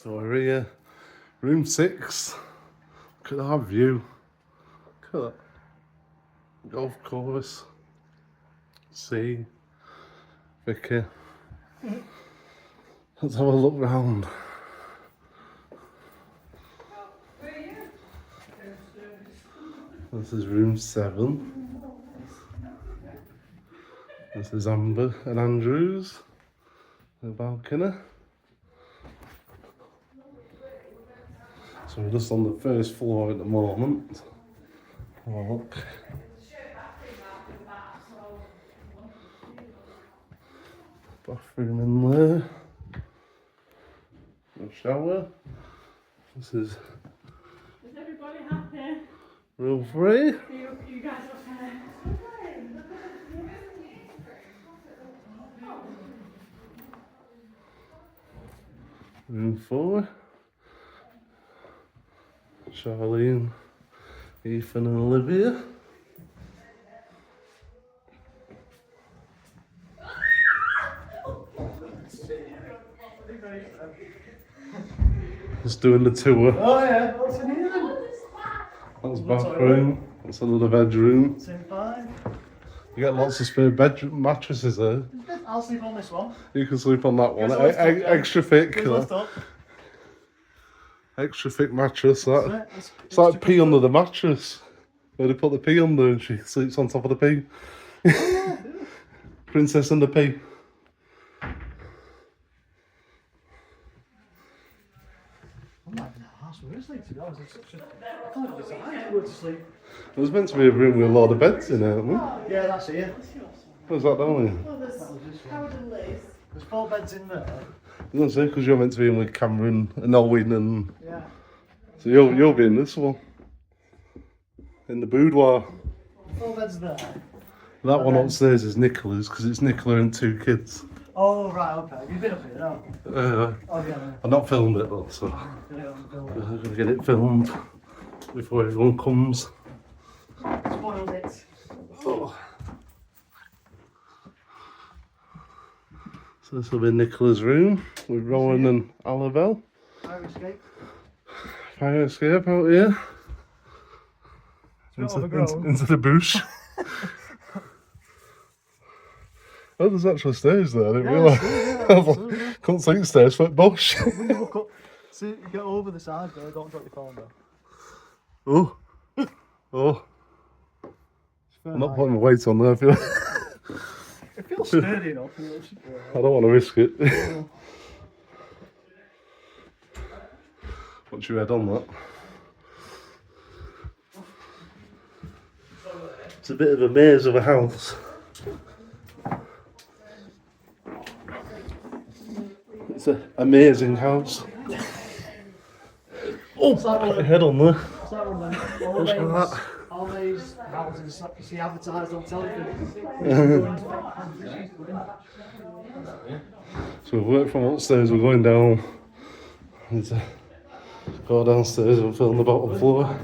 So we're here, room 6. Look at our view. Look at that. Golf course. Sea. Vicky. Let's have a look round. This is room 7. This is Amber and Andrew's. The balcony. So we're just on the first floor at the moment. Have a look. Bathroom in there. A shower. This is. Is everybody happy? Room 3. You guys okay? Room 4. Charlene, Ethan and Olivia. Just doing the tour. Oh yeah, what's in here then? That's bathroom. That's another bedroom. Same 5. You get lots of spare bedroom mattresses there. I'll sleep on this one. You can sleep on that one. Guess what's top, Extra thick. Who's left up? Extra thick mattress. That. Yeah, It's like pee under the mattress. Where they put the pee under and she sleeps on top of the pee. Princess and the pee. I'm not even a house with a sleep to be honest. It's such a... I can't decide to go to sleep. There was meant to be a room with a lot of beds in it, wasn't there? Yeah, that's here. Where's that down here? Well, there's Howard and Liz. There's 4 beds in there. I don't say because you're meant to be in with Cameron and Owen and Yeah. so you'll be in this one. In the boudoir. 4 beds there. That one upstairs is Nicola's because it's Nicola and 2 kids. Oh right, okay. Have you been up here now? Oh yeah. I've not filmed it though, so I'm gonna get it filmed before everyone comes. Spoiled it. Oh. So this will be Nicola's room with Rowan and Annabelle. Fire escape. Fire escape out here. Overgrown. Into the bush. Oh, there's actual stairs there, I didn't realise. Couldn't see stairs for bush. When you look up, see, get over the side there, don't drop your phone down. Oh. Oh. Fair I'm not night. putting my weight on there, I feel. It feels sturdy enough. I don't want to risk it. What's your head on that? It's a bit of a maze of a house. It's an amazing house. Oh, put your head on there. All these houses you see advertised on television. So we've worked from upstairs, we're going down. Need to go downstairs and film the bottom floor.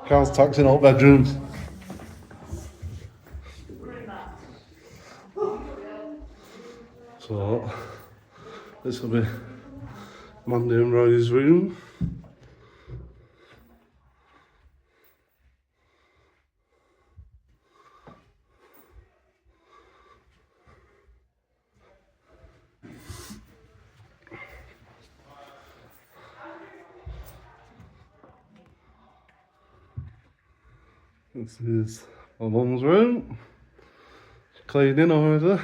Carl's taxing all bedrooms. So this will be Mandy and Roy's room. This is my mum's room. Cleaning already.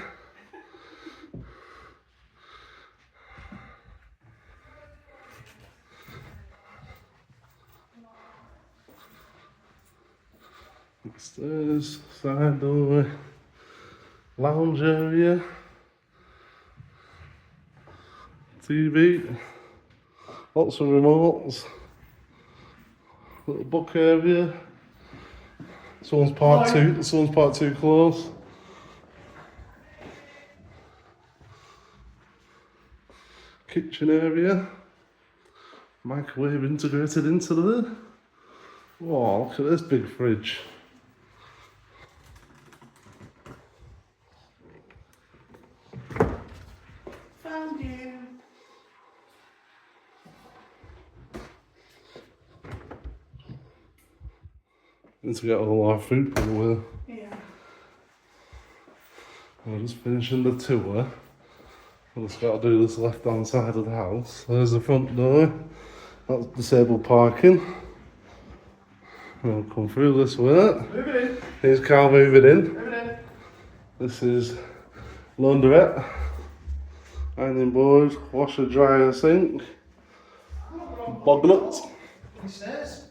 Upstairs, side doorway, lounge area, TV, lots of remotes, little book area. Someone's part two close. Kitchen area. Microwave integrated into there. Oh, look at this big fridge. found you. Need to get all our food put away. Yeah. We're just finishing the tour. We've just got to do this left hand side of the house. There's the front door. That's disabled parking. We'll come through this way. Move it in. Here's car moving in. Move it in. This is laundrette. Ironing board, washer, dryer, sink. Boglet. Upstairs.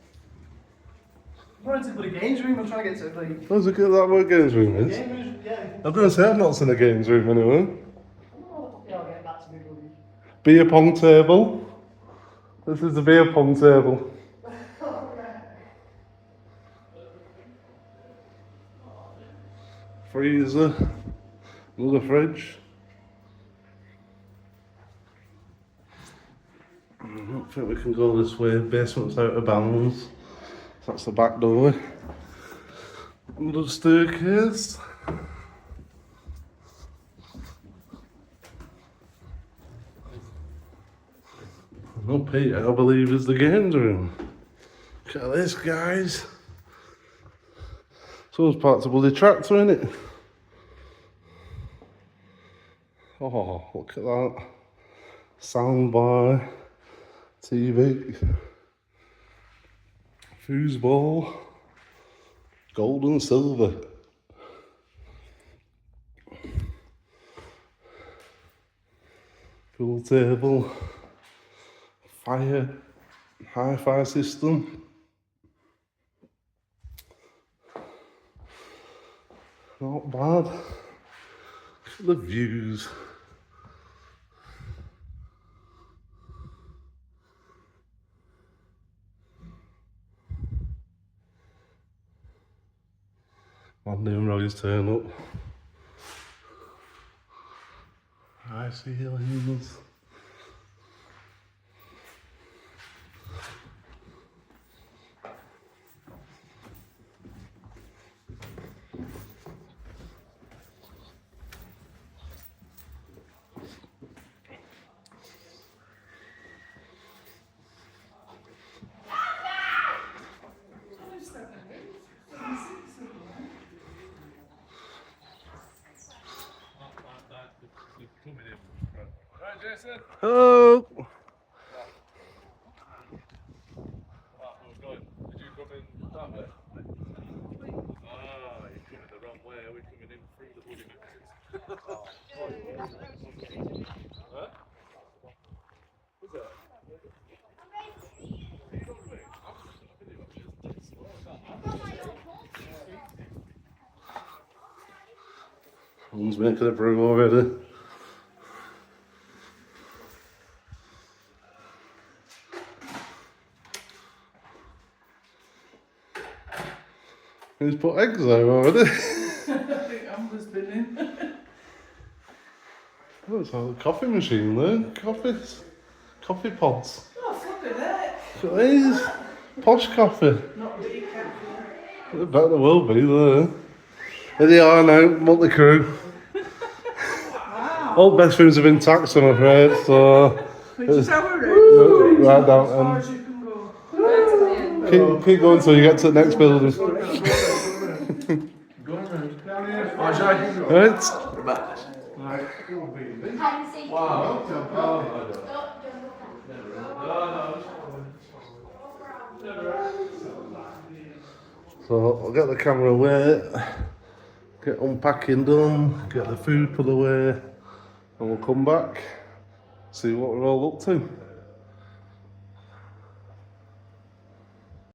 I'm trying to put a games room. I'm trying to get to like. Where's that where games room is? Games room, yeah. I'm going to say I've not seen a games room anywhere. Oh, yeah, I'll get back to me, buddy. Beer pong table. This is the beer pong table. Freezer. Another fridge. I don't think we can go this way. Basement's out of bounds. That's the back door. Another staircase. And up here, I believe, is the games room. Look at this, guys. Someone's parked a bloody tractor in it. Oh, look at that. Soundbar, TV, foosball, gold and silver. Pool table, fire, hi-fi system. Not bad. Look at the views. Andy and Roy's turn up. High ceilings. Right, Jason. Hello. Right, we're going. Did you come in that way? Ah, you're coming the wrong way. We're coming in through the bloody mixes. Huh? What's that? Someone's making a brew already. He's put eggs out already. I think I'm just spinning. Oh, it's like a coffee machine there. Coffee pods. Oh, flipping heck. Look at these. Posh coffee. Not decaf. I bet there will be there. There they are now, Motley Crew. Wow. All the best rooms have been taxed, I'm afraid, so. Which is how we're in. Right down. As far as you can go. Keep going until you get to the next building. Right? So I'll get the camera away, get unpacking done, get the food put away, and we'll come back, see what we're all up to.